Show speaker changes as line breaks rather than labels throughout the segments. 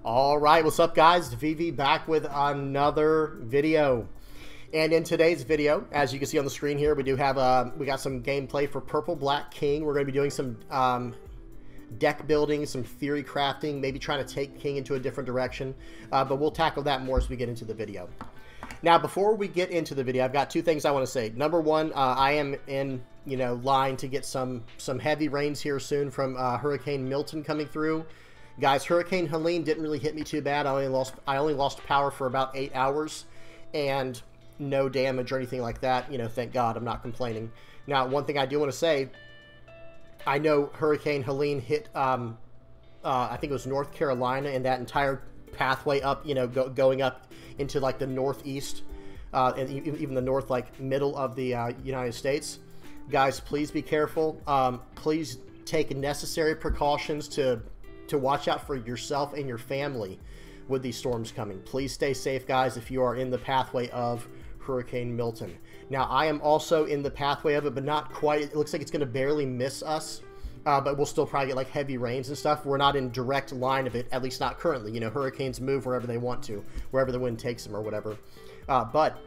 All right, what's up, guys? VV back with another video. And in today's video, as you can see on the screen here, we do have we got some gameplay for Purple Black King. We're going to be doing some deck building, some theory crafting, maybe trying to take King into a different direction. But we'll tackle that more as we get into the video. Now, before we get into the video, I've got two things I want to say. Number one, I am in line to get some heavy rains here soon from Hurricane Milton coming through. Guys, Hurricane Helene didn't really hit me too bad. I only lost power for about 8 hours and no damage or anything like that. Thank God, I'm not complaining. Now, one thing I do want to say, I know Hurricane Helene hit, I think it was North Carolina, and that entire pathway up, going up into like the northeast, and even the north, like middle of the United States. Guys, please be careful. Please take necessary precautions to watch out for yourself and your family with these storms coming. Please stay safe, guys, if you are in the pathway of Hurricane Milton. Now, I am also in the pathway of it, but not quite. It looks like it's going to barely miss us, but we'll still probably get like heavy rains and stuff. We're not in direct line of it, at least not currently. Hurricanes move wherever they want to, wherever the wind takes them or whatever. But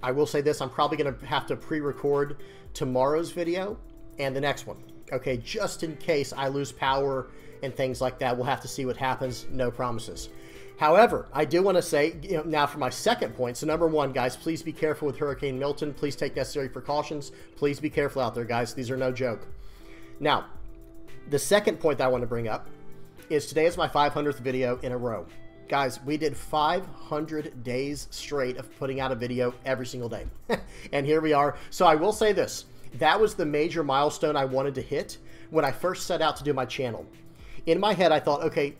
I will say this, I'm probably going to have to pre-record tomorrow's video and the next one. Okay, just in case I lose power and things like that. We'll have to see what happens. No promises. However, I do want to say, now for my second point. So number one, guys, please be careful with Hurricane Milton. Please take necessary precautions. Please be careful out there, guys. These are no joke. Now, the second point that I want to bring up is today is my 500th video in a row. Guys, we did 500 days straight of putting out a video every single day. And here we are. So I will say this. That was the major milestone I wanted to hit when I first set out to do my channel. In my head, I thought, okay,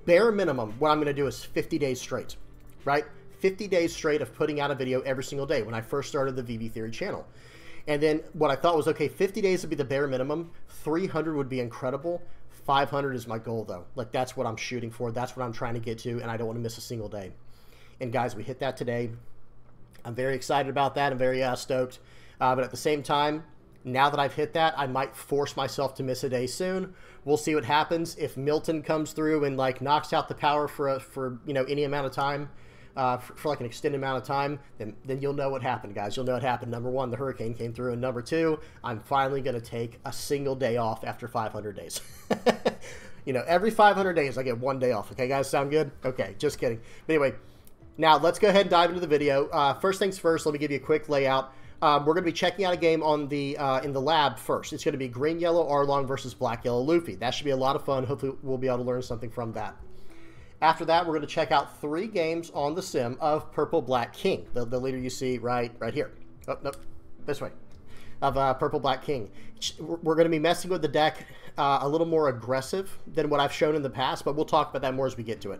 bare minimum, what I'm going to do is 50 days straight, right? 50 days straight of putting out a video every single day when I first started the VV Theory channel. And then what I thought was, okay, 50 days would be the bare minimum. 300 would be incredible. 500 is my goal, though. Like, that's what I'm shooting for. That's what I'm trying to get to, and I don't want to miss a single day. And, guys, we hit that today. I'm very excited about that. I'm very stoked. But at the same time, now that I've hit that, I might force myself to miss a day soon. We'll see what happens. If Milton comes through and like knocks out the power for any amount of time, for like an extended amount of time, then you'll know what happened, guys. You'll know what happened. Number one, the hurricane came through, and number two, I'm finally going to take a single day off after 500 days. Every 500 days I get one day off. Okay, guys, sound good? Okay, just kidding. But anyway, now let's go ahead and dive into the video. First things first, let me give you a quick layout. We're going to be checking out a game on the in the lab first. It's going to be Green Yellow Arlong versus Black Yellow Luffy. That should be a lot of fun. Hopefully, we'll be able to learn something from that. After that, we're going to check out 3 games on the sim of Purple Black King, the leader you see right here. Oh, nope, this way, of Purple Black King. We're going to be messing with the deck a little more aggressive than what I've shown in the past, but we'll talk about that more as we get to it.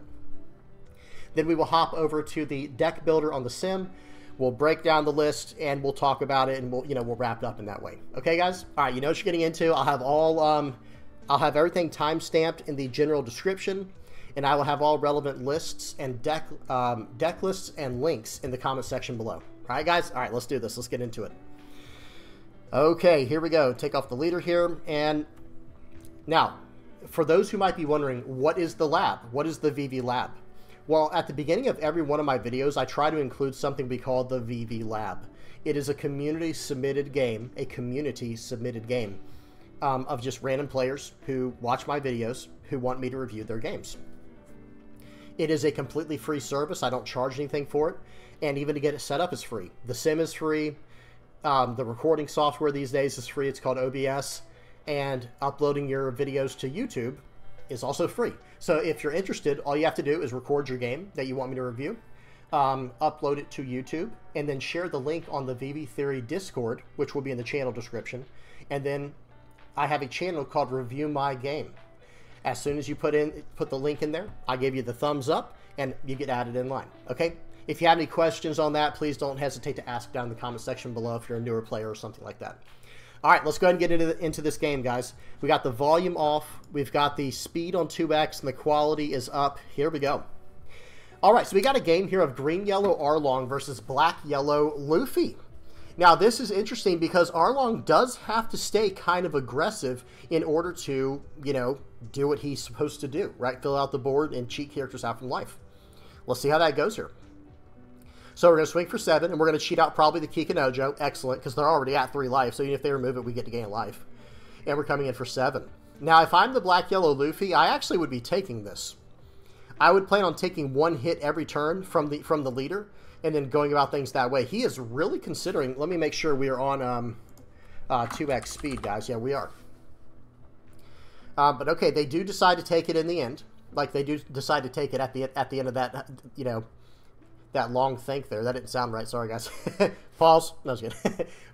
Then we will hop over to the deck builder on the sim. We'll break down the list and we'll talk about it, and we'll wrap it up in that way. Okay, guys? All right, you know what you're getting into. I'll have everything time-stamped in the general description, and I will have all relevant lists and deck lists and links in the comment section below. All right, guys? All right, let's do this. Let's get into it. Okay, here we go. Take off the leader here. And now, for those who might be wondering, what is the lab? What is the VV lab? Well, at the beginning of every one of my videos, I try to include something we call the VV Lab. It is a community-submitted game, of just random players who watch my videos who want me to review their games. It is a completely free service. I don't charge anything for it, and even to get it set up is free. The sim is free. The recording software these days is free. It's called OBS, and uploading your videos to YouTube is also free. So if you're interested, all you have to do is record your game that you want me to review, upload it to YouTube, and then share the link on the VV Theory Discord, which will be in the channel description. And then I have a channel called Review My Game. As soon as you put the link in there, I give you the thumbs up, and you get added in line. Okay? If you have any questions on that, please don't hesitate to ask down in the comment section below if you're a newer player or something like that. All right, let's go ahead and get into this game, guys. We got the volume off. We've got the speed on 2x, and the quality is up. Here we go. All right, so we got a game here of Green Yellow Arlong versus Black Yellow Luffy. Now, this is interesting because Arlong does have to stay kind of aggressive in order to, you know, do what he's supposed to do, right? Fill out the board and cheat characters out from life. Let's see how that goes here. So we're going to swing for 7, and we're going to cheat out probably the Kikinojo. Excellent, because they're already at 3 life, so even if they remove it, we get to gain life. And we're coming in for 7. Now, if I'm the black-yellow Luffy, I actually would be taking this. I would plan on taking 1 hit every turn from the leader, and then going about things that way. He is really considering... Let me make sure we are on 2x speed, guys. Yeah, we are. But okay, they do decide to take it in the end. Like, they do decide to take it at the end of that, you know, that long think there. That didn't sound right. Sorry, guys. Pause. No, I was good.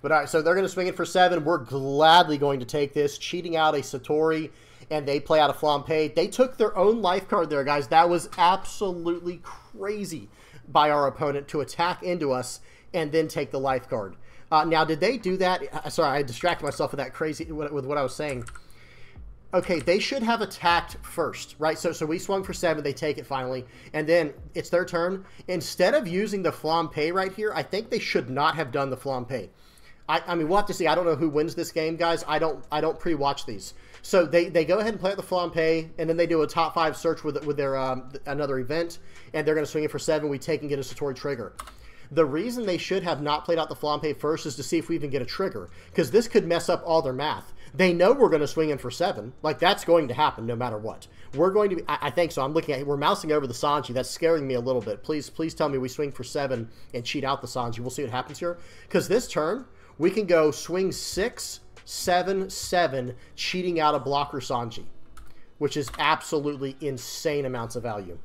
But all right, so they're going to swing it for 7. We're gladly going to take this, cheating out a Satori, and they play out a Flampe. They took their own life card there, guys. That was absolutely crazy by our opponent to attack into us and then take the life card. Now, did they do that? Sorry, I distracted myself with that crazy, with what I was saying. Okay, they should have attacked first, right? So we swung for 7, they take it finally, and then it's their turn. Instead of using the Flampe right here, I think they should not have done the Flampe. I mean, we'll have to see. I don't know who wins this game, guys. I don't pre-watch these. So they go ahead and play at the Flampe, and then they do a top 5 search with their another event, and they're going to swing it for 7. We take and get a Satori trigger. The reason they should have not played out the Flampe first is to see if we even get a trigger, because this could mess up all their math. They know we're going to swing in for 7. Like, that's going to happen no matter what. We're going to be... I think so. I'm looking at... We're mousing over the Sanji. That's scaring me a little bit. Please tell me we swing for 7 and cheat out the Sanji. We'll see what happens here. Because this turn, we can go swing 6, 7, 7, cheating out a blocker Sanji, which is absolutely insane amounts of value.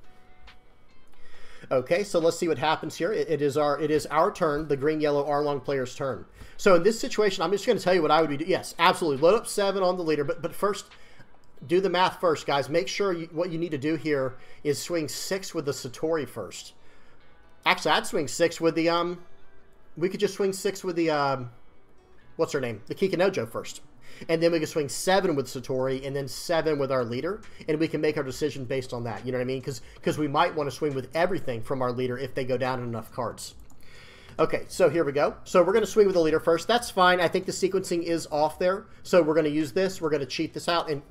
Okay, so let's see what happens here. It is our turn, the green-yellow Arlong player's turn. So in this situation, I'm just going to tell you what I would be doing. Yes, absolutely. Load up 7 on the leader, but first, do the math first, guys. Make sure what you need to do here is swing 6 with the Satori first. Actually, I'd swing 6 with the, we could just swing 6 with the, what's her name? The Kikinojo first. And then we can swing 7 with Satori, and then 7 with our leader, and we can make our decision based on that. You know what I mean? Because we might want to swing with everything from our leader if they go down in enough cards. Okay, so here we go. So we're going to swing with the leader first. That's fine. I think the sequencing is off there. So we're going to use this. We're going to cheat this out. And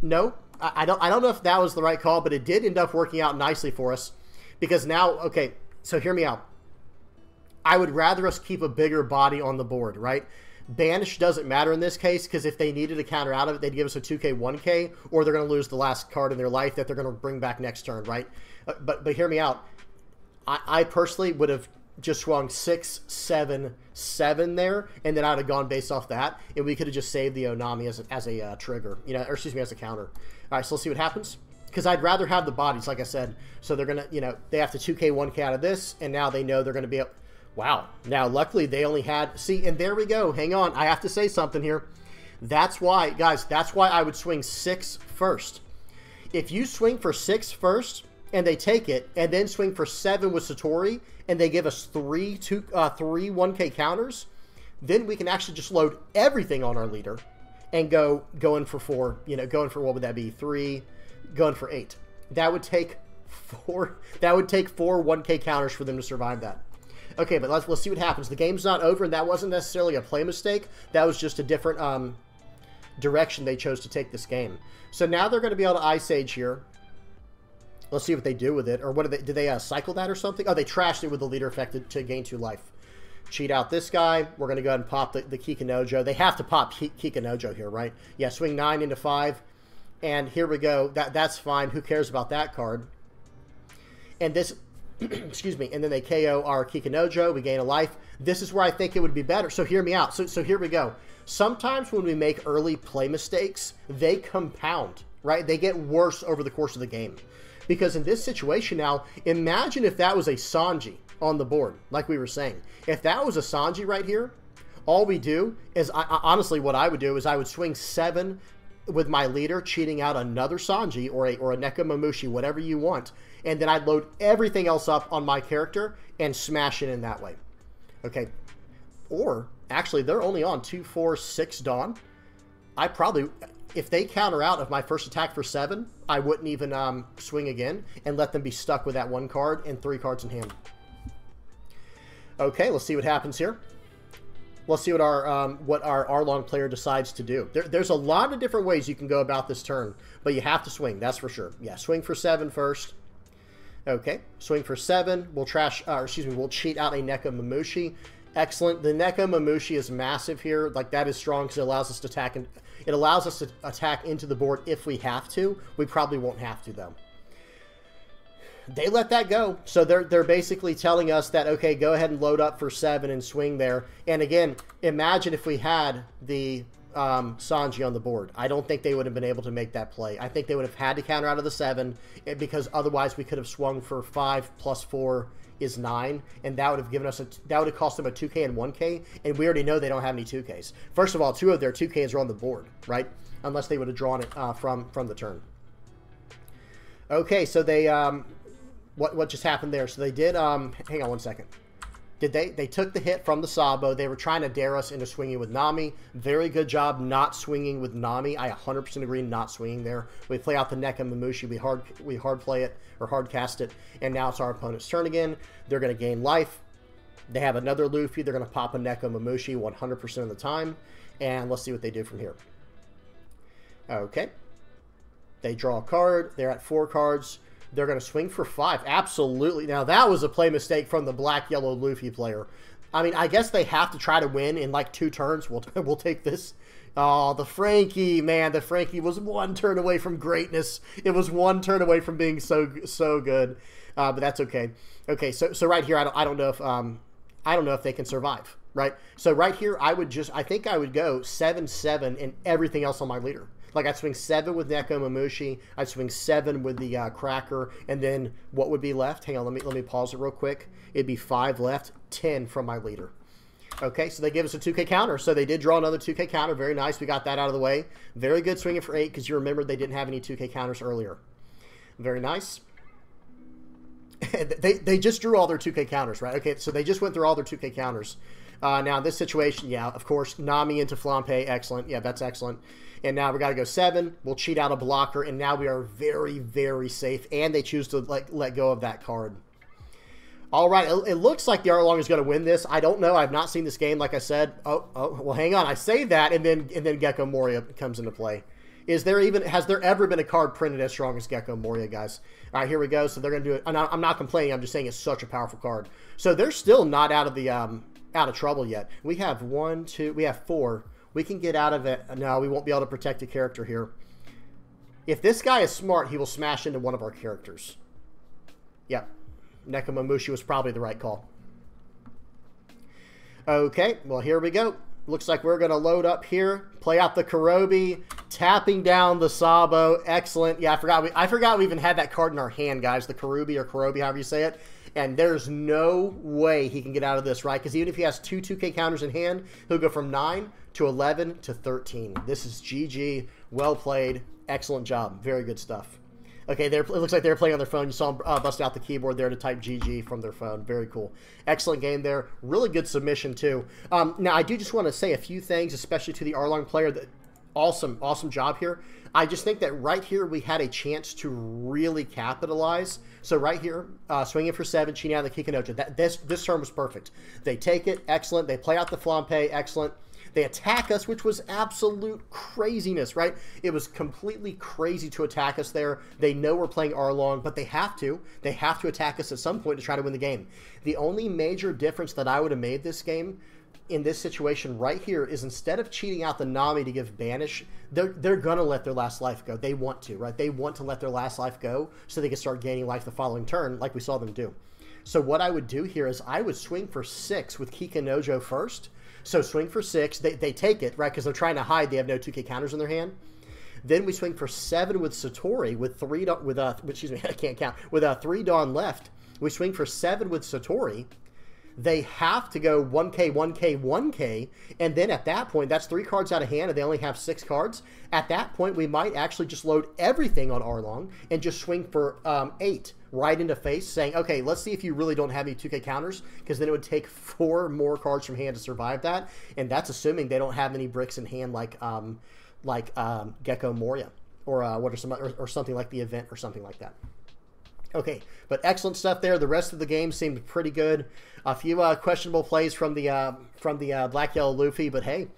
no, I don't know if that was the right call, but it did end up working out nicely for us. Because now, okay, so hear me out. I would rather us keep a bigger body on the board, right? Banish doesn't matter in this case, because if they needed a counter out of it, they'd give us a 2k, 1k, or they're going to lose the last card in their life that they're going to bring back next turn, right? But hear me out. I personally would have just swung 6, 7, 7 there, and then I'd have gone based off that, and we could have just saved the Onami as a trigger, you know, or excuse me, as a counter. All right, so let's see what happens. Because I'd rather have the bodies, like I said. So they're going to, you know, they have to 2k, 1k out of this, and now they know they're going to be up. Wow. Now, luckily, they only had... See, and there we go. Hang on. I have to say something here. That's why, guys, that's why I would swing 6 first. If you swing for 6 first, and they take it, and then swing for 7 with Satori, and they give us 3 1k counters, then we can actually just load everything on our leader and go in for 4. You know, going for, what would that be? 3, going for 8. That would take 4... That would take 4 1k counters for them to survive that. Okay, but let's see what happens. The game's not over, and that wasn't necessarily a play mistake. That was just a different direction they chose to take this game. So now they're going to be able to Ice Age here. Let's see what they do with it. Or what did they cycle that or something? Oh, they trashed it with the leader effect to gain 2 life. Cheat out this guy. We're going to go ahead and pop the Kikinojo. They have to pop Kikinojo here, right? Yeah, swing 9 into 5. And here we go. That's fine. Who cares about that card? And this... excuse me, and then they KO our Kikinojo. We gain a life. This is where I think it would be better. So hear me out. So here we go. Sometimes when we make early play mistakes, they compound, right? They get worse over the course of the game. Because in this situation now, imagine if that was a Sanji on the board, like we were saying. If that was a Sanji right here, all we do is, honestly, what I would do is I would swing 7 with my leader, cheating out another Sanji or a Nekomamushi, whatever you want, and then I'd load everything else up on my character and smash it in that way. Okay. Or, actually, they're only on 2, 4, 6 Dawn. I probably, if they counter out of my first attack for 7, I wouldn't even swing again and let them be stuck with that 1 card and 3 cards in hand. Okay, let's see what happens here. Let's see what our Arlong player decides to do. There's a lot of different ways you can go about this turn, but you have to swing, that's for sure. Yeah, swing for 7 first. Okay, swing for 7. We'll we'll cheat out a Neko Mamushi. Excellent. The Neko Mamushi is massive here. Like, that is strong because it allows us to attack, and it allows us to attack into the board if we have to. We probably won't have to, though. They let that go. So they're basically telling us that, okay, go ahead and load up for 7 and swing there. And again, imagine if we had the Sanji on the board. I don't think they would have been able to make that play. I think they would have had to counter out of the 7 because otherwise we could have swung for 5 plus 4 is 9, and that would have given us that would have cost them a 2K and 1K, and we already know they don't have any 2Ks. First of all, 2 of their 2Ks are on the board, right? Unless they would have drawn it from the turn. Okay, so they what just happened there? So they did hang on one second. They took the hit from the Sabo. They were trying to dare us into swinging with Nami. Very good job not swinging with Nami. I 100% agree not swinging there. We play out the Neko Mamushi. We hard play it or hard cast it, and now it's our opponent's turn again. They're going to gain life. They have another Luffy. They're going to pop a Neko Mamushi 100% of the time, and let's see what they do from here. Okay. They draw a card. They're at 4 cards. They're going to swing for 5. Absolutely. Now, that was a play mistake from the black-yellow Luffy player. I mean, I guess they have to try to win in like 2 turns. We'll take this. Oh, the Frankie, man. The Frankie was 1 turn away from greatness. It was 1 turn away from being so good. But that's okay. Okay, so right here, I don't know if they can survive, right? So right here, I think I would go 7-7 and everything else on my leader. Like, I'd swing 7 with Neko Mamushi. I'd swing 7 with the Cracker. And then what would be left? Hang on, let me pause it real quick. It'd be 5 left, 10 from my leader. Okay, so they give us a 2K counter. So they did draw another 2K counter. Very nice. We got that out of the way. Very good swinging for 8 because you remember they didn't have any 2K counters earlier. Very nice. They just drew all their 2K counters, right? Okay, so they just went through all their 2K counters. Now, in this situation, yeah, of course, Nami into Flampe. Excellent. Yeah, that's excellent. And now we got to go 7. We'll cheat out a blocker, and now we are very, very safe. And they choose to let go of that card. All right, it looks like the Arlong is going to win this. I don't know. I've not seen this game, like I said. Oh, well, hang on. I say that, and then Gecko Moria comes into play. Has there ever been a card printed as strong as Gecko Moria, guys? All right, here we go. So they're going to do it. And I'm not complaining. I'm just saying it's such a powerful card. So they're still not out of the out of trouble yet. We have 1, 2. We have 4. We can get out of it. No, we won't be able to protect a character here. If this guy is smart, he will smash into one of our characters. Yep. Neko Mamushi was probably the right call. Okay, well, here we go. Looks like we're going to load up here. Play out the Kurobi. Tapping down the Sabo. Excellent. Yeah, I forgot we even had that card in our hand, guys. The Kurobi or Kurobi, however you say it. And there's no way he can get out of this, right? Because even if he has 2 2K counters in hand, he'll go from 9 to 11 to 13. This is GG. Well played. Excellent job. Very good stuff. Okay, it looks like they're playing on their phone. You saw them bust out the keyboard there to type GG from their phone. Very cool. Excellent game there. Really good submission, too. Now, I do just want to say a few things, especially to the Arlong player. Awesome job here. I just think that right here we had a chance to really capitalize. So right here, swinging for 7, cheating out of the Kikinojo. This turn was perfect. They take it. Excellent. They play out the Flampe. Excellent. They attack us, which was absolute craziness, right? It was completely crazy to attack us there. They know we're playing Arlong, but they have to. They have to attack us at some point to try to win the game. The only major difference that I would have made this game in this situation right here is instead of cheating out the Nami to give Banish, they're going to let their last life go. They want to, right? They want to let their last life go so they can start gaining life the following turn like we saw them do. So what I would do here is I would swing for 6 with Kikinojo first. So swing for 6. They take it, right, because they're trying to hide. They have no 2K counters in their hand. Then we swing for 7 with Satori with 3 Dawn left. We swing for 7 with Satori. They have to go 1K, 1K, 1K, and then at that point, that's 3 cards out of hand, and they only have 6 cards. At that point, we might actually just load everything on Arlong and just swing for 8 right into face, saying, okay, let's see if you really don't have any 2K counters, because then it would take 4 more cards from hand to survive that, and that's assuming they don't have any bricks in hand like Gecko Moria, or something like the event or something like that. Okay, but excellent stuff there. The rest of the game seemed pretty good. A few questionable plays from the Black Yellow Luffy, but hey,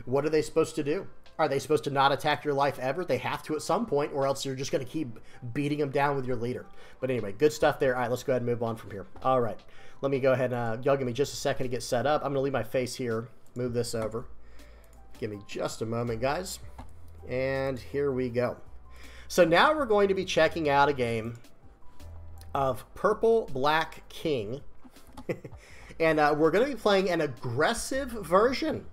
what are they supposed to do? Are they supposed to not attack your life ever? They have to at some point, or else you're just going to keep beating them down with your leader. But anyway, good stuff there. All right, let's go ahead and move on from here. All right, let me go ahead and y'all give me just a second to get set up. I'm going to leave my face here, move this over. Give me just a moment, guys. And here we go. So now we're going to be checking out a game of Purple Black King. And we're going to be playing an aggressive version.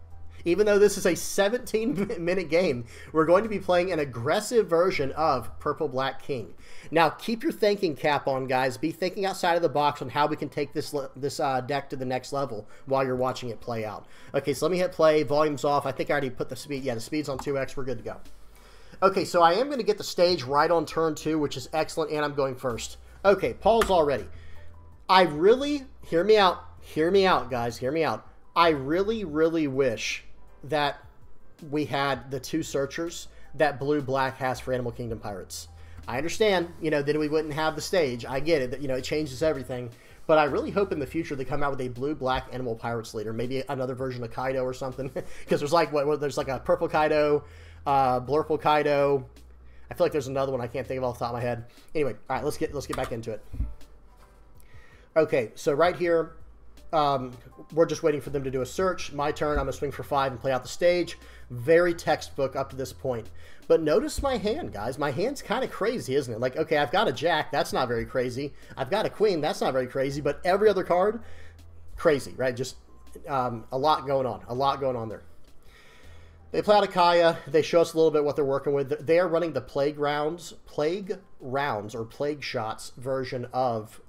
Even though this is a 17-minute game, we're going to be playing an aggressive version of Purple Black King. Now, keep your thinking cap on, guys. Be thinking outside of the box on how we can take this deck to the next level while you're watching it play out. Okay, so let me hit play. Volume's off. I think I already put the speed. Yeah, the speed's on 2x. We're good to go. Okay, so I am going to get the stage right on turn 2, which is excellent, and I'm going first. Okay, Paul's already. I really, hear me out, guys, hear me out. I really, really wish that we had the 2 searchers that Blue Black has for Animal Kingdom Pirates. I understand, you know, then we wouldn't have the stage. I get it, that, you know, it changes everything. But I really hope in the future they come out with a Blue Black Animal Pirates leader, maybe another version of Kaido or something. Because there's like there's like a Purple Kaido, Blurple Kaido. I feel like there's another one I can't think of off the top of my head. Anyway, all right, let's get back into it. Okay, so right here, we're just waiting for them to do a search. My turn. I'm going to swing for 5 and play out the stage. Very textbook up to this point. But notice my hand, guys. My hand's kind of crazy, isn't it? Like, okay, I've got a jack. That's not very crazy. I've got a queen. That's not very crazy. But every other card, crazy, right? Just a lot going on. A lot going on there. They play out a Kaya. They show us a little bit what they're working with. They are running the Plague Rounds or Plague Shots version of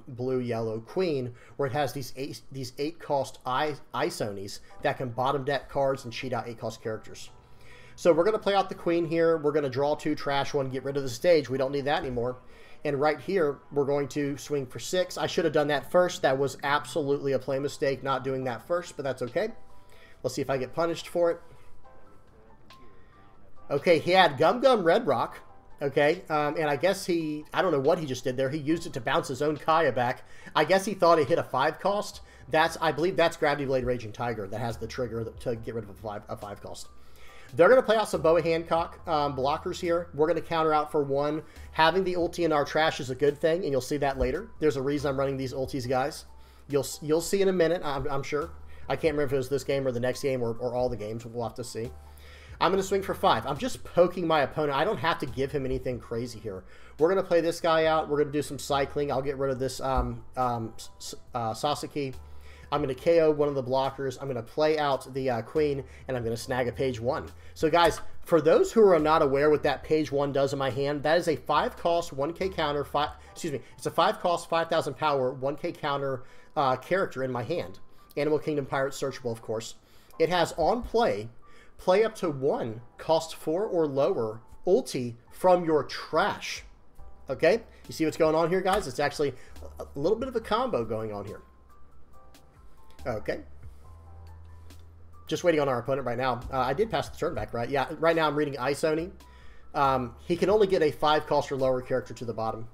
Blue Yellow Queen, where it has these 8-cost Isonis that can bottom deck cards and cheat out 8-cost characters. So we're going to play out the Queen here. We're going to draw 2, trash 1, get rid of the stage. We don't need that anymore. And right here, we're going to swing for 6. I should have done that first. That was absolutely a play mistake not doing that first, but that's okay. Let's see if I get punished for it. Okay, he had Gum Gum Red Rock, okay, and I guess I don't know what he just did there. He used it to bounce his own Kaya back. I guess he thought it hit a 5-cost. I believe that's Gravity Blade Raging Tiger that has the trigger to get rid of a 5-cost. They're going to play out some Boa Hancock blockers here. We're going to counter out for 1. Having the ulti in our trash is a good thing, and you'll see that later. There's a reason I'm running these ultis, guys. You'll see in a minute, I'm sure. I can't remember if it was this game or the next game or all the games. We'll have to see. I'm going to swing for 5. I'm just poking my opponent. I don't have to give him anything crazy here. We're going to play this guy out. We're going to do some cycling. I'll get rid of this Sasaki. I'm going to KO one of the blockers. I'm going to play out the Queen, and I'm going to snag a page 1. So, guys, for those who are not aware what that page 1 does in my hand, that is a 5-cost 1K counter. It's a 5-cost 5,000 power 1K counter character in my hand. Animal Kingdom Pirates searchable, of course. It has on play up to 1, cost 4 or lower, ulti from your trash. Okay? You see what's going on here, guys? It's actually a little bit of a combo going on here. Okay. Just waiting on our opponent right now. I did pass the turn back, right? Yeah, right now I'm reading Isoni. He can only get a 5-cost or lower character to the bottom.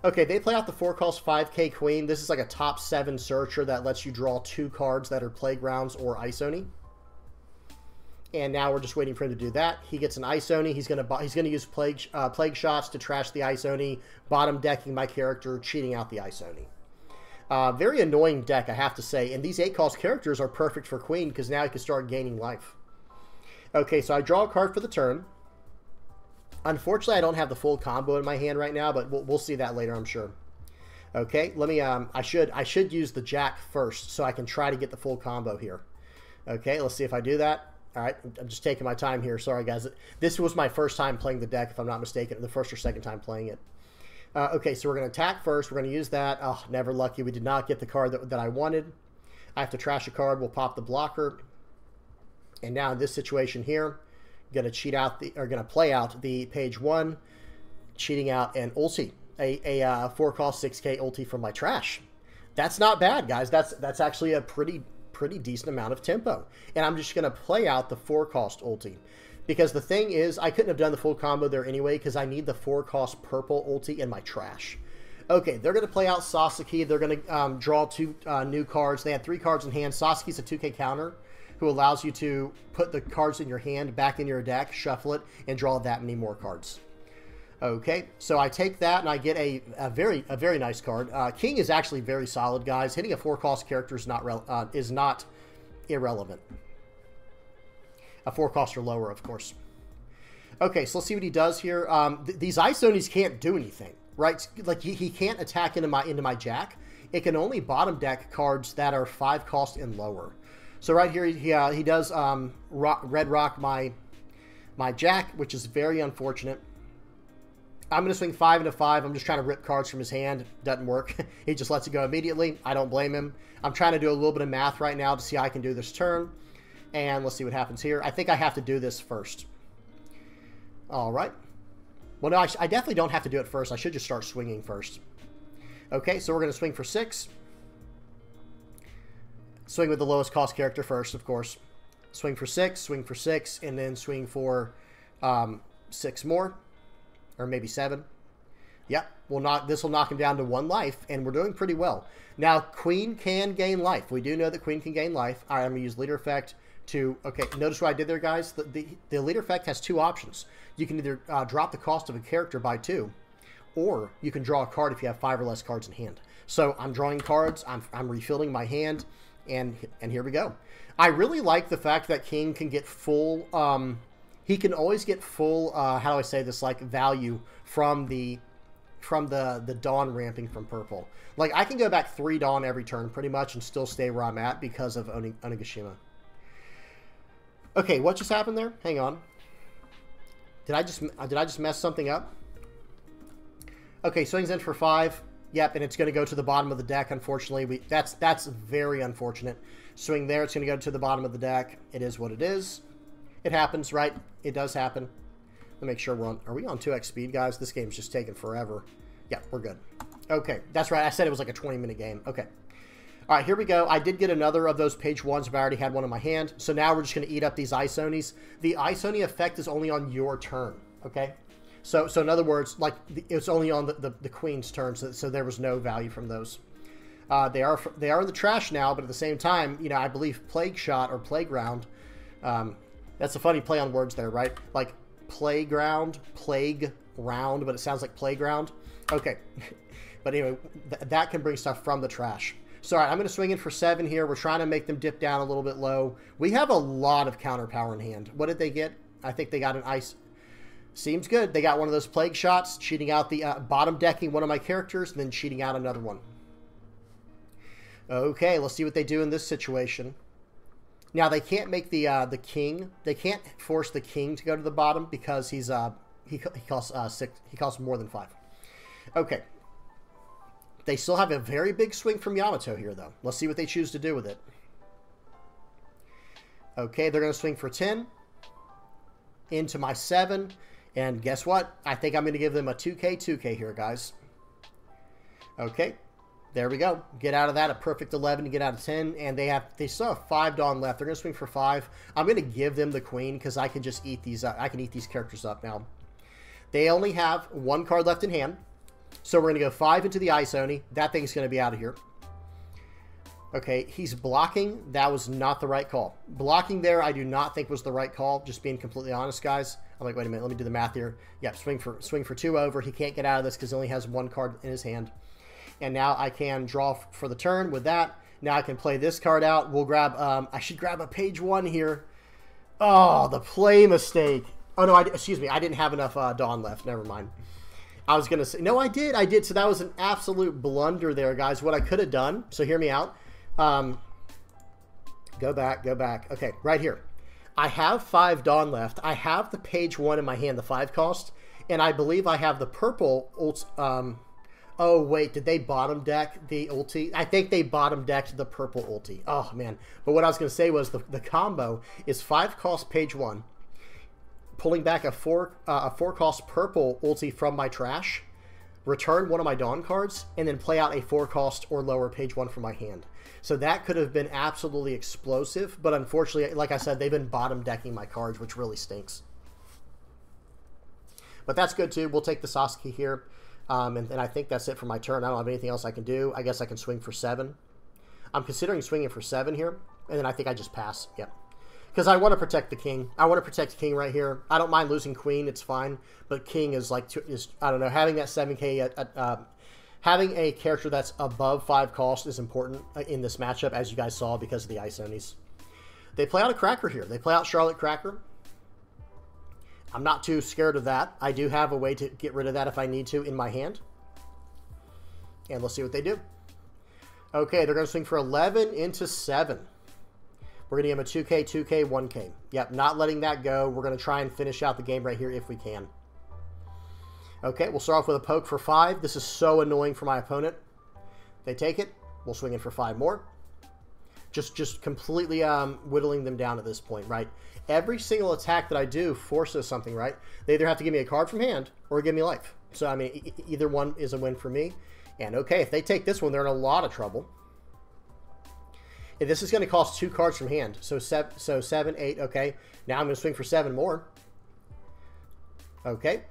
Okay, they play out the 4-cost 5K Queen. This is like a top 7 searcher that lets you draw 2 cards that are Playgrounds or Isoni. And now we're just waiting for him to do that. He gets an Isoni. He's gonna use plague shots to trash the Isoni, bottom decking my character, cheating out the Isoni. Very annoying deck, I have to say. And these 8-cost characters are perfect for Queen because now he can start gaining life. Okay, so I draw a card for the turn. Unfortunately, I don't have the full combo in my hand right now, but we'll see that later, I'm sure. Okay, let me. I should use the Jack first so I can try to get the full combo here. Okay, let's see if I do that. All right, I'm just taking my time here. Sorry, guys. This was my first time playing the deck, if I'm not mistaken, the first or second time playing it. Okay, so we're going to attack first. We're going to use that. Oh, never lucky. We did not get the card that I wanted. I have to trash a card. We'll pop the blocker. And now in this situation here, going to cheat out going to play out the page 1, cheating out an ulti, a 4-cost 6K ulti from my trash. That's not bad, guys. That's actually a pretty decent amount of tempo. And I'm just going to play out the 4-cost ulti. Because the thing is, I couldn't have done the full combo there anyway because I need the 4-cost purple ulti in my trash. Okay, they're going to play out Sasaki. They're going to draw 2 new cards. They had 3 cards in hand. Sasaki's a 2K counter who allows you to put the cards in your hand back in your deck, shuffle it, and draw that many more cards. Okay, so I take that and I get a very nice card. King is actually very solid, guys. Hitting a 4-cost character is not irrelevant. A 4-cost or lower, of course. Okay, so let's see what he does here. These Ice Onis can't do anything, right? Like he can't attack into my Jack. It can only bottom deck cards that are 5-cost and lower. So right here, he does red rock my Jack, which is very unfortunate. I'm going to swing 5 into 5. I'm just trying to rip cards from his hand. Doesn't work. He just lets it go immediately. I don't blame him. I'm trying to do a little bit of math right now to see how I can do this turn. And let's see what happens here. I think I have to do this first. All right. Well, no, I definitely don't have to do it first. I should just start swinging first. Okay, so we're going to swing for 6. Swing with the lowest cost character first, of course. Swing for 6, and then swing for 6 more. Or maybe 7. Yep, this will knock him down to 1 life, and we're doing pretty well. Now, Queen can gain life. We do know that Queen can gain life. All right, I'm going to use Leader Effect to... Okay, notice what I did there, guys? The Leader Effect has 2 options. You can either drop the cost of a character by 2, or you can draw a card if you have 5 or less cards in hand. So I'm drawing cards, I'm refilling my hand, and here we go. I really like the fact that King can get full... he can always get full, how do I say this, like, value from the Dawn ramping from purple. Like, I can go back 3 Dawn every turn, pretty much, and still stay where I'm at because of Onigashima. Okay, what just happened there? Hang on. Did I just mess something up? Okay, swings in for 5. Yep, and it's going to go to the bottom of the deck, unfortunately. That's very unfortunate. Swing there, it's going to go to the bottom of the deck. It is what it is. It happens, right? It does happen. Let me make sure are we on 2x speed, guys? This game's just taking forever. Yeah, we're good. Okay, that's right. I said it was like a 20-minute game. Okay. All right, here we go. I did get another of those page 1s, but I already had one in my hand. So now we're just going to eat up these Ice Onis. The Ice Oni effect is only on your turn, okay? So in other words, like, it's only on the Queen's turn, so there was no value from those. They are in the trash now, but at the same time, you know, I believe Plague Shot or Playground... that's a funny play on words there, right? Like playground, plague round, but it sounds like playground. Okay. But anyway, that can bring stuff from the trash. So, all right, I'm going to swing in for 7 here. We're trying to make them dip down a little bit low. We have a lot of counter power in hand. What did they get? I think they got an ice. Seems good. They got one of those plague shots, cheating out the bottom decking one of my characters, and then cheating out another one. Okay, let's see what they do in this situation. Now, they can't make the king. They can't force the king to go to the bottom because he costs 6. He costs more than 5. Okay. They still have a very big swing from Yamato here, though. Let's see what they choose to do with it. Okay, they're going to swing for 10 into my 7. And guess what? I think I'm going to give them a 2K here, guys. Okay. There we go. Get out of that a perfect 11 to get out of 10, and they still have 5 Dawn left. They're going to swing for 5. I'm going to give them the Queen because I can just eat these. I can eat these characters up now. They only have 1 card left in hand, so we're going to go 5 into the Ice Oni. That thing's going to be out of here. Okay, he's blocking. That was not the right call. Blocking there, I do not think was the right call. Just being completely honest, guys. I'm like, wait a minute. Let me do the math here. Yep, swing for 2 over. He can't get out of this because he only has 1 card in his hand. And now I can draw for the turn with that. Now I can play this card out. We'll grab, I should grab a page 1 here. Oh, the play mistake. Oh, no, excuse me. I didn't have enough Dawn left. Never mind. I was going to say, no, I did. So that was an absolute blunder there, guys. What I could have done, so hear me out. Go back. Okay, right here. I have 5 Dawn left. I have the page 1 in my hand, the 5 cost. And I believe I have the purple oh, wait, did they bottom deck the ulti? I think they bottom decked the purple ulti. Oh, man. But what I was going to say was the combo is 5 cost page 1, pulling back a 4 cost purple ulti from my trash, return one of my Dawn cards, and then play out a 4 cost or lower page 1 from my hand. So that could have been absolutely explosive, but unfortunately, like I said, they've been bottom decking my cards, which really stinks. But that's good too. We'll take the Sasuke here. And I think that's it for my turn. I don't have anything else I can do. I guess I can swing for 7. I'm considering swinging for 7 here. And then I think I just pass. Yep. Because I want to protect the king. I want to protect king right here. I don't mind losing queen. It's fine. But king is like, I don't know, having that 7k, having a character that's above 5 cost is important in this matchup, as you guys saw, because of the ice onis. They play out a Cracker here. They play out Charlotte Cracker. I'm not too scared of that. I do have a way to get rid of that if I need to in my hand. And let's see what they do. Okay, they're going to swing for 11 into 7. We're going to give him a 2k, 2k, 1k. Yep, not letting that go. We're going to try and finish out the game right here if we can. Okay, we'll start off with a poke for 5. This is so annoying for my opponent. They take it. We'll swing in for 5 more. Just completely whittling them down at this point, right? Every single attack that I do forces something, right? They either have to give me a card from hand or give me life. So, I mean, either one is a win for me. And, okay, if they take this one, they're in a lot of trouble. And this is going to cost 2 cards from hand. So 7, 8, okay. Now I'm going to swing for 7 more. Okay.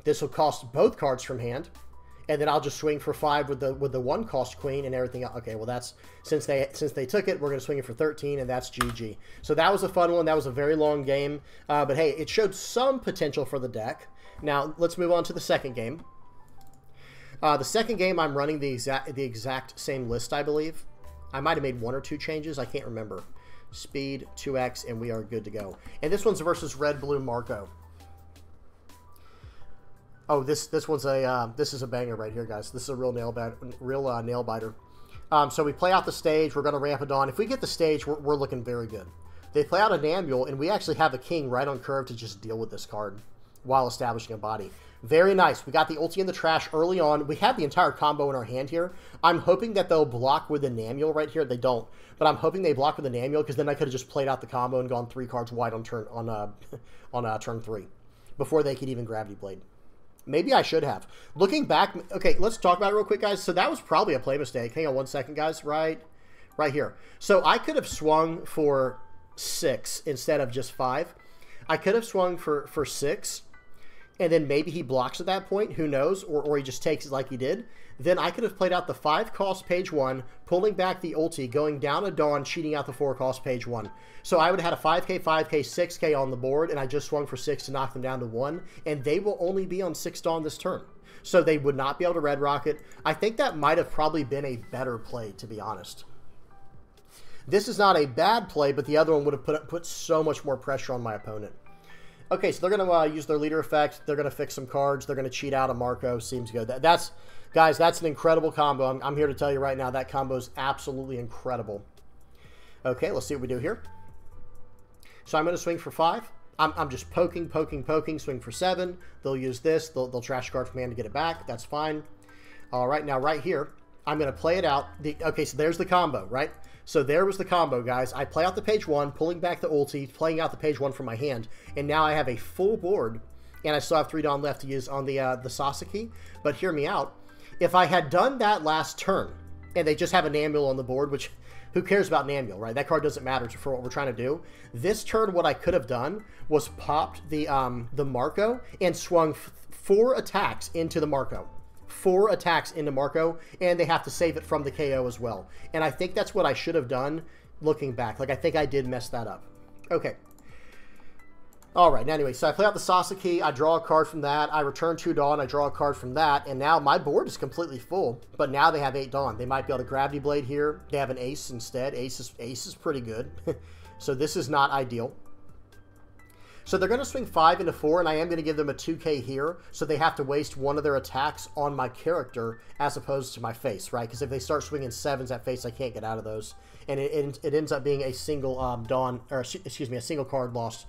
This will cost both cards from hand. And then I'll just swing for 5 with the 1 cost queen and everything else. Okay, well that's since they took it, we're going to swing it for 13, and that's GG. So that was a fun one. That was a very long game, but hey, it showed some potential for the deck. Now let's move on to the second game. The second game, I'm running the exact same list, I believe. I might have made 1 or 2 changes. I can't remember. Speed 2x, and we are good to go. And this one's versus Red Blue Marco. Oh, this one's a this is a banger right here, guys. This is a real nail biter. So we play out the stage. We're going to ramp it on. If we get the stage, we're looking very good. They play out a Nambule, and we actually have a king right on curve to just deal with this card while establishing a body. Very nice. We got the ulti in the trash early on. We have the entire combo in our hand here. I'm hoping that they'll block with the Nambule right here. They don't, but I'm hoping they block with the Nambule because then I could have just played out the combo and gone 3 cards wide on turn turn 3 before they could even Gravity Blade. Maybe I should have. Looking back, okay, let's talk about it real quick, guys. So that was probably a play mistake. Hang on 1 second, guys. Right here. So I could have swung for 6 instead of just 5. I could have swung for 6, and then maybe he blocks at that point. Who knows? Or he just takes it like he did. Then I could have played out the 5 cost page 1, pulling back the ulti, going down a Dawn, cheating out the 4 cost page 1. So I would have had a 5k, 5k, 6k on the board, and I just swung for 6 to knock them down to 1, and they will only be on 6 Dawn this turn. So they would not be able to Red Rocket. I think that might have probably been a better play, to be honest. This is not a bad play, but the other one would have put so much more pressure on my opponent. Okay, so they're going to use their leader effect. They're going to fix some cards. They're going to cheat out a Marco. Seems good. Guys, that's an incredible combo. I'm here to tell you right now that combo is absolutely incredible. Okay, let's see what we do here. So I'm going to swing for 5. I'm just poking, swing for 7. They'll use this. They'll trash card from hand to get it back. That's fine. All right, now right here, I'm going to play it out. Okay, so there's the combo, right? So there was the combo, guys. I play out the page 1, pulling back the ulti, playing out the page 1 from my hand, and now I have a full board, and I still have 3 Dawn left to use on the Sasuke. But hear me out. If I had done that last turn, and they just have a Nambule on the board, which, who cares about Nambule, right? That card doesn't matter for what we're trying to do. This turn, what I could have done was popped the Marco and swung 4 attacks into the Marco. 4 attacks into Marco, and they have to save it from the KO as well. And I think that's what I should have done looking back. Like, I think I did mess that up. Okay. All right, now anyway, so I play out the Sasuke, I draw a card from that, I return 2 Dawn, I draw a card from that, and now my board is completely full, but now they have 8 Dawn. They might be able to Gravity Blade here. They have an Ace instead. Ace is pretty good. So this is not ideal. So they're going to swing 5 into 4, and I am going to give them a 2k here, so they have to waste 1 of their attacks on my character as opposed to my face, right? Because if they start swinging 7s at face, I can't get out of those. And it ends up being a single Dawn, or excuse me, a single card lost,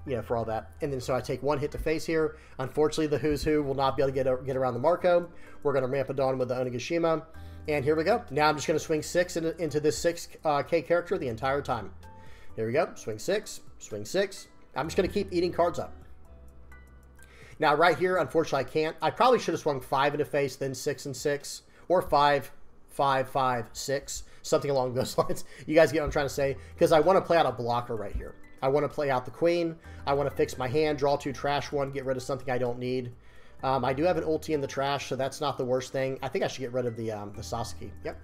you know, for all that. And then so I take 1 hit to face here. Unfortunately, the Who's Who will not be able to get around the Marco. We're going to ramp it Dawn with the Onigashima. And here we go. Now I'm just going to swing 6 into this 6k character the entire time. Here we go. Swing 6, swing 6. I'm just going to keep eating cards up. Now, right here, unfortunately, I can't. I probably should have swung 5 into face, then 6 and 6, or 5, 5, 5, 6, something along those lines. You guys get what I'm trying to say? Because I want to play out a blocker right here. I want to play out the queen. I want to fix my hand, draw 2, trash 1, get rid of something I don't need. I do have an ulti in the trash, so that's not the worst thing. I think I should get rid of the Sasaki. Yep.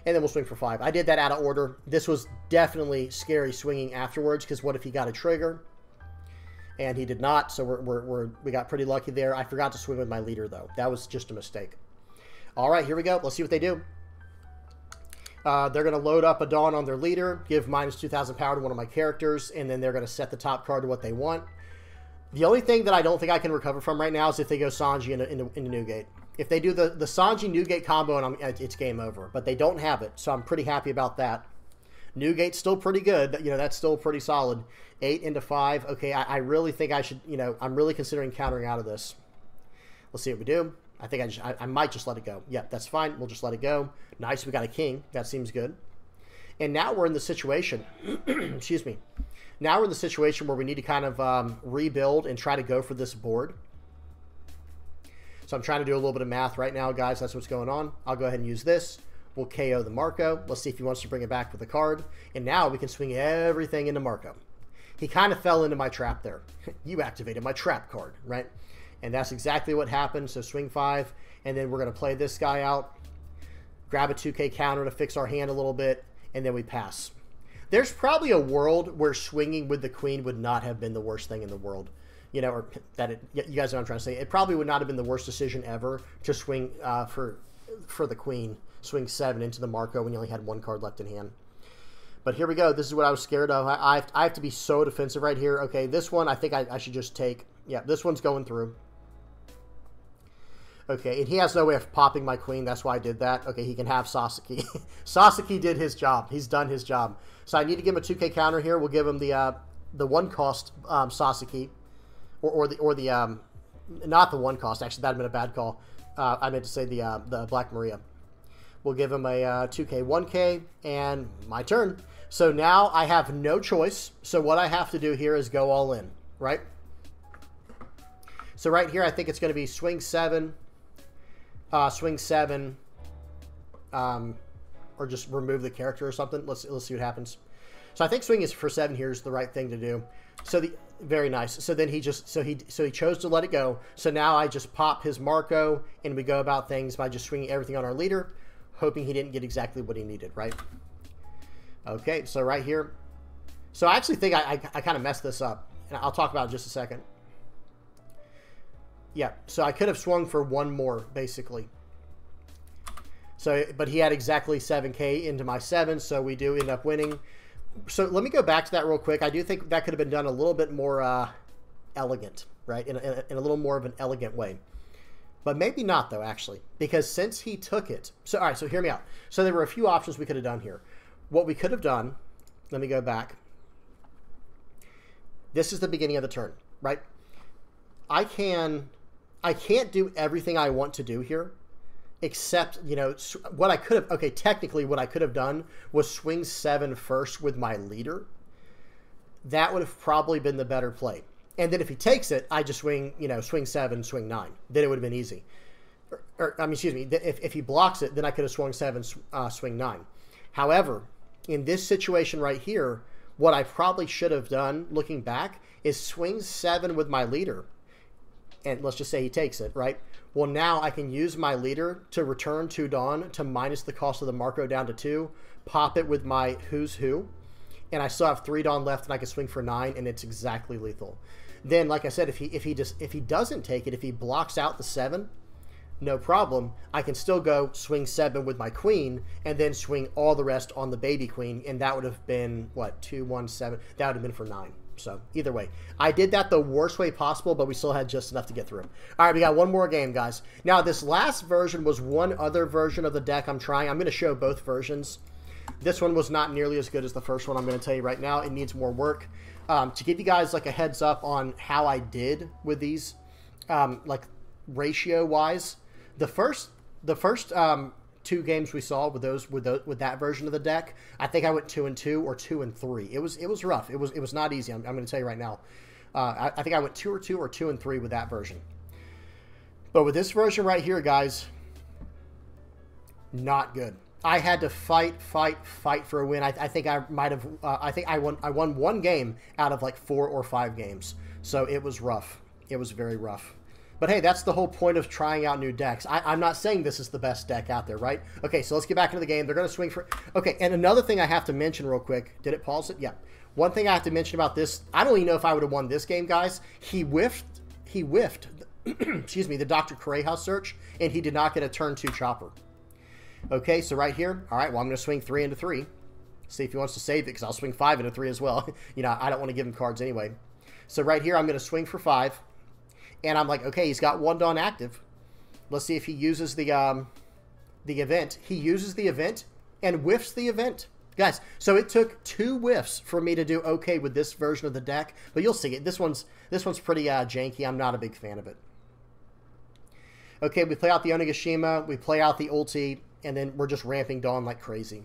And then we'll swing for 5. I did that out of order. This was definitely scary swinging afterwards, because what if he got a trigger? And he did not, so we got pretty lucky there. I forgot to swing with my leader, though. That was just a mistake. All right, here we go. Let's see what they do. They're going to load up a Dawn on their leader, give minus 2,000 power to one of my characters, and then they're going to set the top card to what they want. The only thing that I don't think I can recover from right now is if they go Sanji into Newgate. If they do the Sanji Newgate combo, and it's game over. But they don't have it, so I'm pretty happy about that. Newgate's still pretty good. You know, that's still pretty solid. 8 into 5. Okay, I really think I should, you know, I'm really considering countering out of this. Let's see what we do. I think I might just let it go. Yep, that's fine. We'll just let it go. Nice, we got a king. That seems good. And now we're in the situation, excuse me. Now we're in the situation where we need to kind of rebuild and try to go for this board. So I'm trying to do a little bit of math right now, guys. That's what's going on. I'll go ahead and use this. We'll KO the Marco. Let's see if he wants to bring it back with a card. And now we can swing everything into Marco. He kind of fell into my trap there. You activated my trap card, right? And that's exactly what happened. So swing 5. And then we're going to play this guy out. Grab a 2K counter to fix our hand a little bit. And then we pass. There's probably a world where swinging with the queen would not have been the worst thing in the world. You know, or that you guys know what I'm trying to say. It probably would not have been the worst decision ever to swing for the queen. Swing 7 into the Marco when you only had 1 card left in hand. But here we go. This is what I was scared of. I have to be so defensive right here. Okay, this one I think I should just take. Yeah, this one's going through. Okay, and he has no way of popping my queen. That's why I did that. Okay, he can have Sasaki. Sasaki did his job. He's done his job. So I need to give him a 2K counter here. We'll give him the 1 cost Sasaki. Or the not the 1 cost. Actually, that'd have been a bad call. I meant to say the Black Maria. We'll give him a 2K, 1K, and my turn. So now I have no choice. So what I have to do here is go all in, right? So right here, I think it's going to be swing 7, or just remove the character or something. Let's see what happens. So I think swing is for 7 here is the right thing to do. So very nice. So then he chose to let it go. So now I just pop his Marco and we go about things by just swinging everything on our leader, hoping he didn't get exactly what he needed, right? Okay, so right here. So I actually think I kind of messed this up, and I'll talk about it in just a second. Yeah, so I could have swung for 1 more, basically. So, but he had exactly 7K into my 7, so we do end up winning. So let me go back to that real quick. I do think that could have been done a little bit more elegant, right? In a little more of an elegant way. But maybe not, though, actually. Because since he took it... So, all right, so hear me out. So there were a few options we could have done here. What we could have done... Let me go back. This is the beginning of the turn, right? I can't do everything I want to do here. Except, you know, what I could have... Okay, technically, what I could have done was swing 7 first with my leader. That would have probably been the better play. And then if he takes it, I just swing, you know, swing 7, swing 9. Then it would have been easy. I mean, excuse me. If he blocks it, then I could have swung 7, swing 9. However, in this situation right here, what I probably should have done, looking back, is swing 7 with my leader. And let's just say he takes it, right? Well, now I can use my leader to return 2 Dawn to minus the cost of the Marco down to 2, pop it with my Who's Who, and I still have 3 Dawn left, and I can swing for 9, and it's exactly lethal. Then, like I said, if he doesn't take it, if he blocks out the 7, no problem. I can still go swing 7 with my queen, and then swing all the rest on the baby queen, and that would have been, what, 2, 1, 7? That would have been for 9. So, either way. I did that the worst way possible, but we still had just enough to get through. All right, we got one more game, guys. Now, this last version was one other version of the deck I'm trying. I'm going to show both versions. This one was not nearly as good as the first one. I'm going to tell you right now. It needs more work. To give you guys like a heads up on how I did with these, like ratio-wise, the first 2 games we saw with that version of the deck, I think I went 2-2 or 2-3. It was rough. It was not easy. I'm going to tell you right now. I think I went 2-2 or 2-3 with that version. But with this version right here, guys, not good. I had to fight for a win. I think I might have. I think I won one game out of like 4 or 5 games. So it was rough. It was very rough. But hey, that's the whole point of trying out new decks. I'm not saying this is the best deck out there, right? Okay, so let's get back into the game. They're going to swing for... Okay, and another thing I have to mention real quick. Did it pause it? Yeah. One thing I have to mention about this, I don't even know if I would have won this game, guys. He whiffed, excuse me, the Dr. Correja search, and he did not get a turn 2 chopper. Okay, so right here, all right, well, I'm going to swing 3 into 3. See if he wants to save it, because I'll swing 5 into 3 as well. You know, I don't want to give him cards anyway. So right here, I'm going to swing for 5. And I'm like, okay, he's got 1 Dawn active. Let's see if he uses the event. He uses the event and whiffs the event. Guys, so it took 2 whiffs for me to do okay with this version of the deck. But you'll see it. This one's pretty janky. I'm not a big fan of it. Okay, we play out the Onigashima. We play out the ulti. And then we're just ramping Dawn like crazy.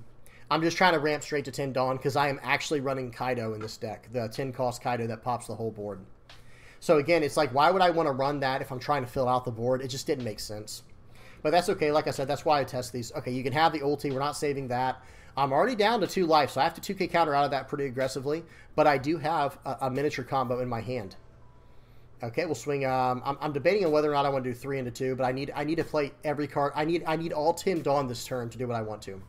I'm just trying to ramp straight to 10 Dawn because I am actually running Kaido in this deck. The 10 cost Kaido that pops the whole board. So again, it's like, why would I want to run that if I'm trying to fill out the board? It just didn't make sense. But that's okay. Like I said, that's why I test these. Okay, you can have the ulti. We're not saving that. I'm already down to 2 life, so I have to 2k counter out of that pretty aggressively. But I do have a miniature combo in my hand. Okay, we'll swing. I'm debating on whether or not I want to do 3 into 2, but I need to play every card. I need all 10 Dawn this turn to do what I want to.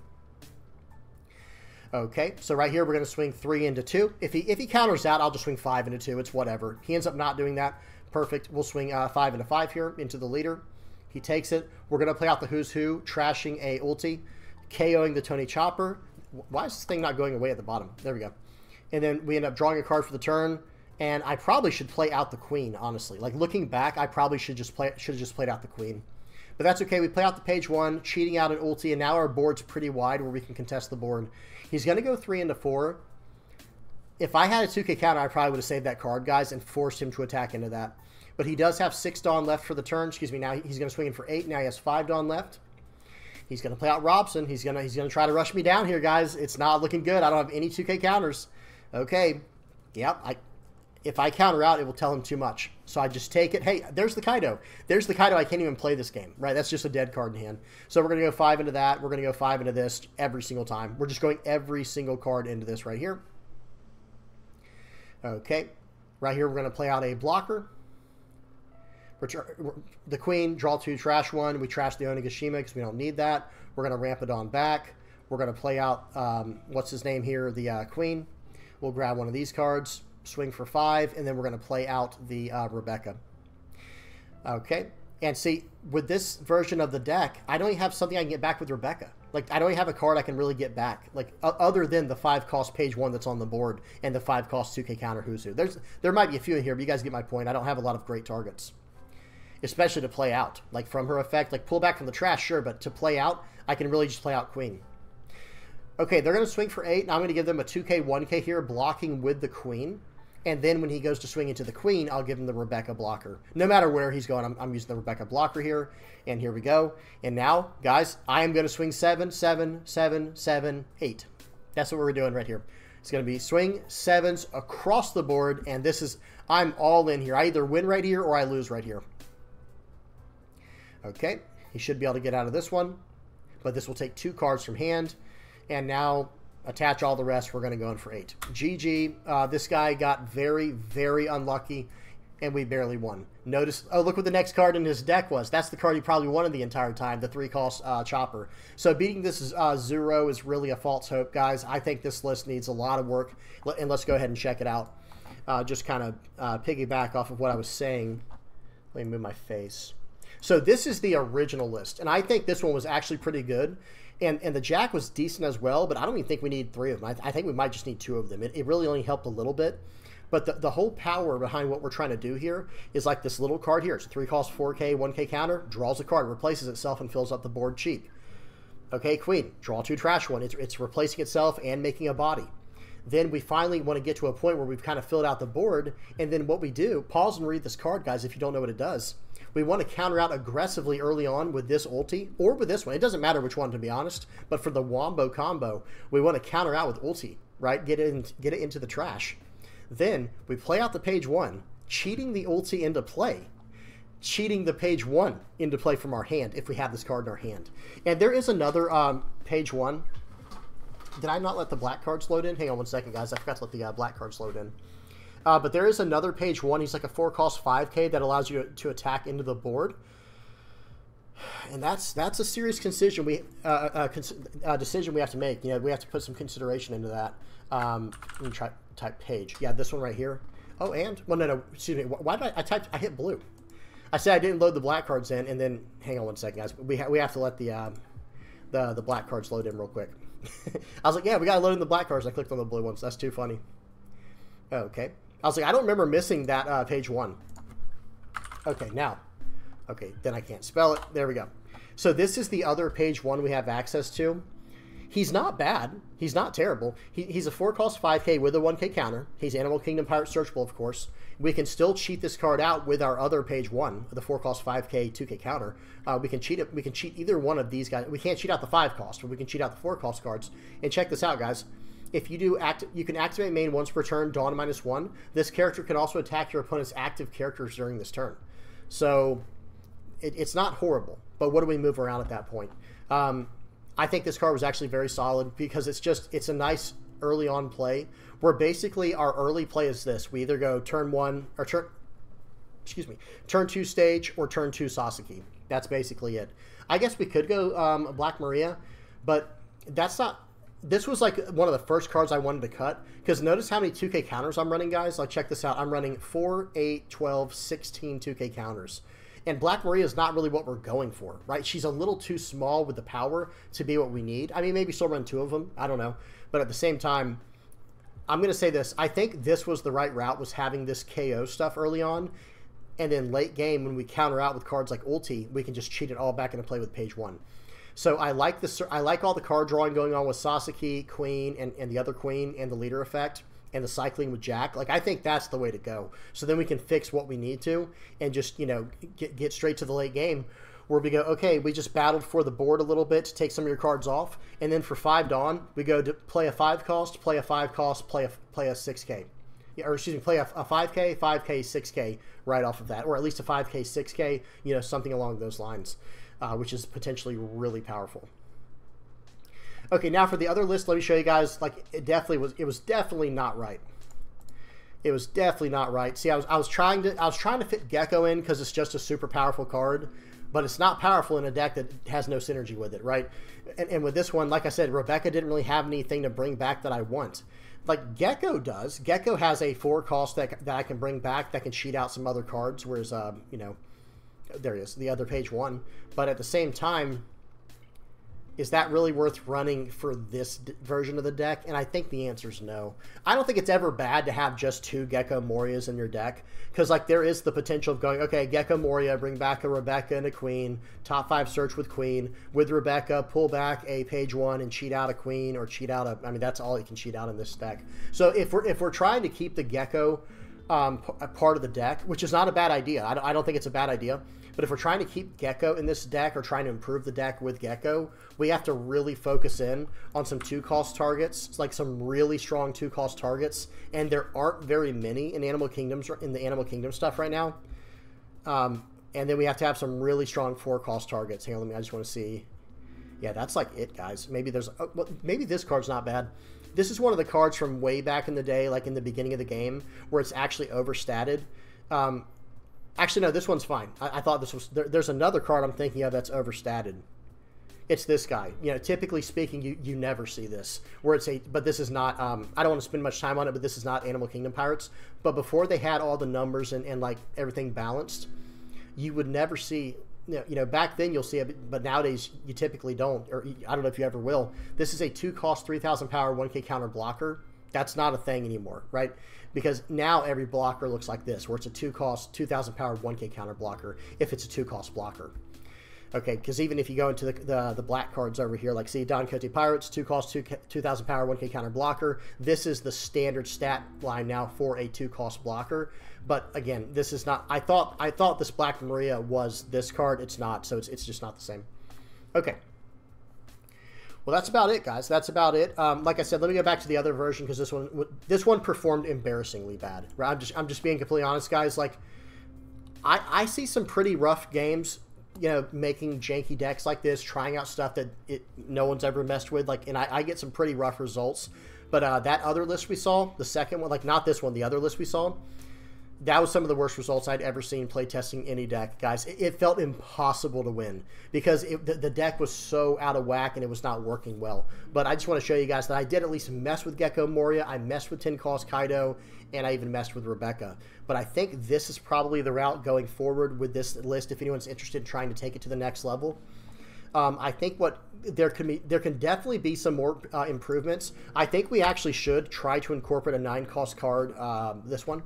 Okay, so right here we're going to swing 3 into 2. If he counters out, I'll just swing 5 into 2. It's whatever. He ends up not doing that. Perfect. We'll swing 5 into 5 here into the leader. He takes it. We're going to play out the Who's Who, trashing a ulti, KOing the Tony Chopper. Why is this thing not going away at the bottom? There we go. And then we end up drawing a card for the turn. And I probably should play out the Queen, honestly. Like, looking back, I probably should have just played out the Queen. But that's okay. We play out the page 1, cheating out an ulti, and now our board's pretty wide where we can contest the board. He's going to go 3 into 4. If I had a 2k counter, I probably would have saved that card, guys, and forced him to attack into that. But he does have 6 Dawn left for the turn. Excuse me. Now he's going to swing in for 8. Now he has 5 Dawn left. He's going to play out Robson. He's going to try to rush me down here, guys. It's not looking good. I don't have any 2k counters. Okay. Yep. If I counter out, it will tell him too much. So I just take it. Hey, there's the Kaido. There's the Kaido. I can't even play this game, right? That's just a dead card in hand. So we're going to go 5 into that. We're going to go 5 into this every single time. We're just going every single card into this right here. Okay. Right here, we're going to play out a blocker. The Queen, draw 2, trash 1. We trash the Onigashima because we don't need that. We're going to ramp it on back. We're going to play out, what's his name here? The Queen. We'll grab one of these cards. Swing for 5, and then we're going to play out the Rebecca. Okay, and see, with this version of the deck, I don't even have something I can get back with Rebecca. Like, I don't even have a card I can really get back, like, other than the 5 cost page 1 that's on the board, and the 5 cost 2k counter Who's Who. There might be a few in here, but you guys get my point. I don't have a lot of great targets, especially to play out. Like, from her effect, like, pull back from the trash, sure, but to play out, I can really just play out Queen. Okay, they're going to swing for 8, and I'm going to give them a 2k, 1k here, blocking with the Queen. And then when he goes to swing into the Queen, I'll give him the Rebecca blocker. No matter where he's going, I'm using the Rebecca blocker here. And here we go. And now, guys, I am going to swing 7, 7, 7, 7, 8. That's what we're doing right here. It's going to be swing 7s across the board. And this is, I'm all in here. I either win right here or I lose right here. Okay. He should be able to get out of this one. But this will take 2 cards from hand. And now, attach all the rest. We're going to go in for 8. GG. This guy got very, very unlucky, and we barely won. Notice, oh, look what the next card in his deck was. That's the card he probably wanted the entire time, the 3-cost Chopper. So beating this Zooro is really a false hope, guys. I think this list needs a lot of work, and let's go ahead and check it out. Just kind of piggyback off of what I was saying. Let me move my face. So this is the original list, and I think this one was actually pretty good. And the Jack was decent as well, but I don't even think we need 3 of them. I think we might just need 2 of them. It really only helped a little bit. But the whole power behind what we're trying to do here is like this little card here. It's a 3-cost 4K, 1K counter, draws a card, replaces itself, and fills up the board cheap. Okay, Queen, draw 2, trash 1. It's replacing itself and making a body. Then we finally want to get to a point where we've kind of filled out the board. And then what we do, pause and read this card, guys, if you don't know what it does. We want to counter out aggressively early on with this ulti, or with this one. It doesn't matter which one, to be honest. But for the Wombo combo, we want to counter out with ulti, right? Get it into the trash. Then we play out the page 1, cheating the ulti into play. cheating the page 1 into play from our hand if we have this card in our hand. And there is another page 1. Did I not let the black cards load in? Hang on one second, guys. I forgot to let the black cards load in. But there is another page 1. He's like a 4-cost 5K that allows you to attack into the board. And that's a serious decision decision we have to make. You know, we have to put some consideration into that. Let me try type page. Yeah, this one right here. Oh, and well, no, excuse me. Why did I hit blue? I said I didn't load the black cards in, and then hang on one second, guys. We have to let the black cards load in real quick. I was like, yeah, we got to load in the black cards. I clicked on the blue ones. That's too funny. Okay. I was like, I don't remember missing that page 1. Okay, now. Okay, then I can't spell it. There we go. So this is the other page 1 we have access to. He's not bad. He's not terrible. He's a 4-cost 5K with a 1K counter. He's Animal Kingdom Pirate searchable, of course. We can still cheat this card out with our other page 1, the 4-cost 5K 2K counter. We can cheat it. We can cheat either one of these guys. We can't cheat out the 5-cost, but we can cheat out the 4-cost cards. And check this out, guys. If you do you can activate main once per turn, Dawn -1. This character can also attack your opponent's active characters during this turn. So it's not horrible. But what do we move around at that point? I think this card was actually very solid because it's a nice early on play where basically our early play is this. We either go turn 1 or turn 2 stage or turn 2 Sasaki. That's basically it. I guess we could go Black Maria, but that's not. This was like one of the first cards I wanted to cut because notice how many 2K counters I'm running, guys. Like check this out. I'm running 4, 8, 12, 16 2K counters. And Black Maria is not really what we're going for, right? She's a little too small with the power to be what we need. I mean, maybe still run 2 of them. I don't know. But at the same time, I'm going to say this. I think this was the right route, was having this KO stuff early on. And then late game, when we counter out with cards like Ulti, we can just cheat it all back into play with page 1. So I like this. I like all the card drawing going on with Sasaki, Queen, and the other Queen, and the leader effect, and the cycling with Jack. Like, I think that's the way to go. So then we can fix what we need to and just, you know, get straight to the late game where we go, okay, we just battled for the board a little bit to take some of your cards off. And then for 5 Dawn, we go to play a 5-cost, play a 5-cost, play a 6K. Or excuse me, play a 5K, 5K, 6K right off of that. Or at least a 5K, 6K, you know, something along those lines, which is potentially really powerful. Okay, now for the other list, let me show you guys. Like, it was definitely not right. It was definitely not right. See, I was trying to fit Gecko in because it's just a super powerful card, but it's not powerful in a deck that has no synergy with it, right? And with this one, like I said, Rebecca didn't really have anything to bring back that I want. Like Gecko does. Gecko has a 4-cost that I can bring back that can cheat out some other cards, whereas you know, there it is, the other page 1. But at the same time, is that really worth running for this version of the deck? And I think the answer is no. I don't think it's ever bad to have just 2 Gecko Morias in your deck, because like there is the potential of going, okay, Gecko Moria, bring back a Rebecca and a Queen, top 5 search with Queen, with Rebecca, pull back a page 1 and cheat out a Queen, or cheat out a, I mean, that's all you can cheat out in this deck. So if we're trying to keep the Gecko a part of the deck, which is not a bad idea, I don't think it's a bad idea, but if we're trying to keep Gecko in this deck or trying to improve the deck with Gecko, we have to really focus in on some 2-cost targets. It's like some really strong 2-cost targets, and there aren't very many in the Animal Kingdom stuff right now. And then we have to have some really strong 4-cost targets. Hang on, I just want to see. Yeah, that's like it, guys. Maybe maybe this card's not bad. This is one of the cards from way back in the day, like in the beginning of the game, where it's actually overstated. Actually, no, this one's fine. I thought this was... There's another card I'm thinking of that's overstated. It's this guy. You know, typically speaking, you never see this. Where it's a... But this is not... I don't want to spend much time on it, but this is not Animal Kingdom Pirates. But before they had all the numbers and like, everything balanced, you would never see... You know, back then you'll see it, but nowadays you typically don't. Or I don't know if you ever will. This is a 2-cost, 3,000 power, 1K counter blocker. That's not a thing anymore, right? Because now every blocker looks like this, where it's a 2-cost, 2,000 power, 1K counter blocker, if it's a 2-cost blocker. Okay, because even if you go into the black cards over here, like see Don Quixote Pirates, 2-cost, 2,000 power, 1K counter blocker, this is the standard stat line now for a 2-cost blocker. But again, this is not, I thought this Black Maria was this card. It's not, so it's just not the same. Okay. Well, that's about it, guys. That's about it. Like I said, let me go back to the other version because this one performed embarrassingly bad. Right? I'm just being completely honest, guys. Like, I see some pretty rough games, you know, making janky decks like this, trying out stuff that no one's ever messed with. Like, and I get some pretty rough results. But that other list we saw, the second one, like not this one, the other list we saw, that was some of the worst results I'd ever seen playtesting any deck, guys. It felt impossible to win because the deck was so out of whack and it was not working well. But I just want to show you guys that I did at least mess with Gecko Moria. I messed with 10 Cost Kaido, and I even messed with Rebecca. But I think this is probably the route going forward with this list if anyone's interested in trying to take it to the next level. I think there can definitely be some more improvements. I think we actually should try to incorporate a 9-cost card, this one.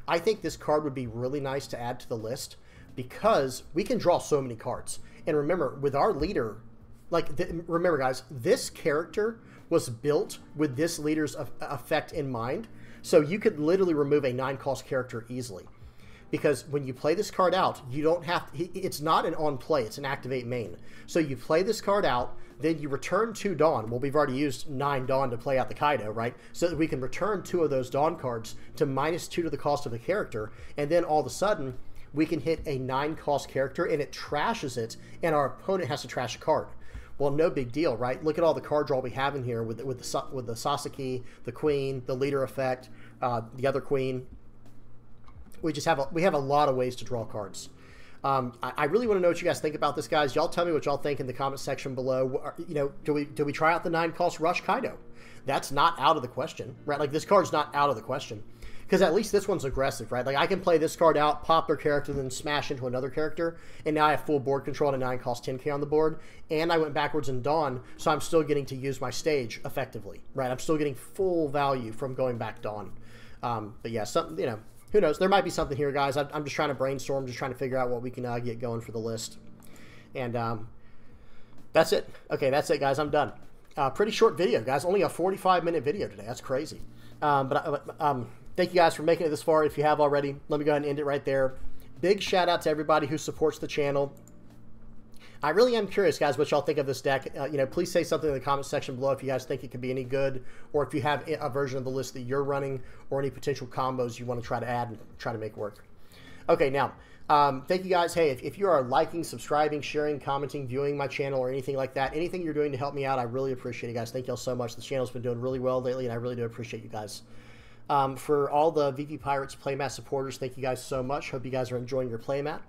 I think this card would be really nice to add to the list because we can draw so many cards. And remember, with our leader, remember guys, this character was built with this leader's effect in mind. So you could literally remove a 9-cost character easily. Because when you play this card out, you don't have to, it's not an on play, it's an activate main. So you play this card out, then you return 2 Dawn. Well, we've already used 9 Dawn to play out the Kaido, right? So that we can return 2 of those Dawn cards to -2 to the cost of the character, and then all of a sudden, we can hit a 9-cost character, and it trashes it, and our opponent has to trash a card. Well, no big deal, right? Look at all the card draw we have in here with the Sasaki, the Queen, the leader effect, the other Queen. We have a lot of ways to draw cards. I really want to know what you guys think about this, guys. Y'all tell me what y'all think in the comment section below. You know, do we try out the 9-cost Rush Kaido? That's not out of the question, right? Like, this card's not out of the question because at least this one's aggressive, right? Like, I can play this card out, pop their character, then smash into another character, and now I have full board control and a 9-cost 10K on the board, and I went backwards in Dawn, so I'm still getting to use my stage effectively, right? I'm still getting full value from going back Dawn. But yeah, something, you know, who knows? There might be something here, guys. I'm just trying to brainstorm, just trying to figure out what we can get going for the list. And that's it. Okay, that's it, guys. I'm done. Pretty short video, guys. Only a 45-minute video today. That's crazy. Thank you guys for making it this far. If you have already, let me go ahead and end it right there. Big shout out to everybody who supports the channel. I really am curious, guys, what y'all think of this deck. You know, please say something in the comment section below if you guys think it could be any good, or if you have a version of the list that you're running, or any potential combos you want to try to add and try to make work. Okay, now, thank you guys. Hey, if you are liking, subscribing, sharing, commenting, viewing my channel, or anything like that, anything you're doing to help me out, I really appreciate it, guys. Thank y'all so much. The channel's been doing really well lately, and I really do appreciate you guys. For all the VV Pirates playmat supporters, thank you guys so much. Hope you guys are enjoying your playmat.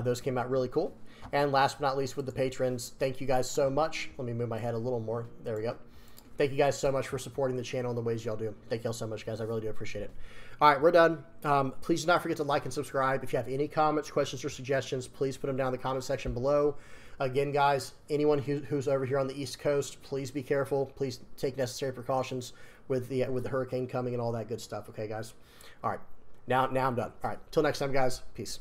Those came out really cool. And last but not least, with the patrons, thank you guys so much. Let me move my head a little more. There we go. Thank you guys so much for supporting the channel in the ways y'all do. Thank y'all so much, guys. I really do appreciate it. All right, we're done. Please do not forget to like and subscribe. If you have any comments, questions, or suggestions, please put them down in the comment section below. Again, guys, anyone who's over here on the East Coast, please be careful. Please take necessary precautions with the hurricane coming and all that good stuff. Okay, guys? All right. Now I'm done. All right. Till next time, guys. Peace.